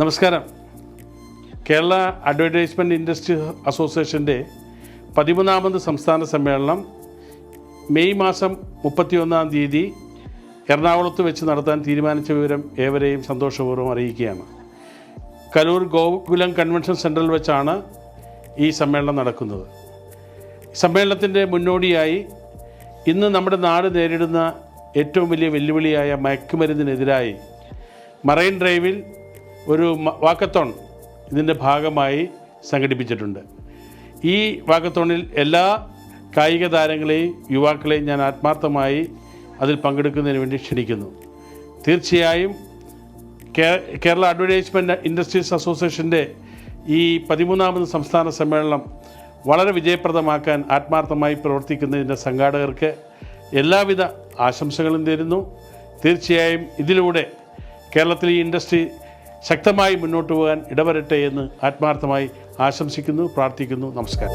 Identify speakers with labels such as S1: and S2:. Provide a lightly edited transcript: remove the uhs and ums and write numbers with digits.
S1: നമസ്കാരം. Kerala advertisement industry അസോസിയേഷൻ്റെ 13ാമത് സംസ്ഥാന സമ്മേളനം മെയ് മാസം 31-ാം തീയതി എറണാകുളത്ത് വെച്ച് നടത്താൻ തീരുമാനിച്ച വിവരം ഏവരെയും സന്തോഷപൂർവ്വം അറിയിക്കുകയാണ്. കലൂർ ഗോകുലം കൺവെൻഷൻ സെൻറ്ററിൽ വെച്ചാണ് ഈ സമ്മേളനം നടക്കുന്നത്. സമ്മേളനത്തിൻ്റെ മുന്നോടിയായി ഇന്ന് നമ്മുടെ നാട് നേരിടുന്ന ഏറ്റവും വലിയ വെല്ലുവിളിയായ മയക്കുമരുന്നിനെതിരായി മറൈൻ ഡ്രൈവിൽ ഒരു വാക്കത്തോൺ ഇതിൻ്റെ ഭാഗമായി സംഘടിപ്പിച്ചിട്ടുണ്ട്. ഈ വാക്കത്തോണിൽ എല്ലാ കായിക താരങ്ങളെയും യുവാക്കളെയും ഞാൻ ആത്മാർത്ഥമായി അതിൽ പങ്കെടുക്കുന്നതിന് വേണ്ടി ക്ഷണിക്കുന്നു. തീർച്ചയായും കേരള അഡ്വർടൈസ്മെൻറ്റ് ഇൻഡസ്ട്രീസ് അസോസിയേഷൻ്റെ ഈ 13ാമത് സംസ്ഥാന സമ്മേളനം വളരെ വിജയപ്രദമാക്കാൻ ആത്മാർത്ഥമായി പ്രവർത്തിക്കുന്നതിൻ്റെ സംഘാടകർക്ക് എല്ലാവിധ ആശംസകളും തരുന്നു. തീർച്ചയായും ഇതിലൂടെ കേരളത്തിലെ ഈ ഇൻഡസ്ട്രി ശക്തമായി മുന്നോട്ട് പോകാൻ ഇടവരട്ടെ എന്ന് ആത്മാർത്ഥമായി ആശംസിക്കുന്നു, പ്രാർത്ഥിക്കുന്നു. നമസ്കാരം.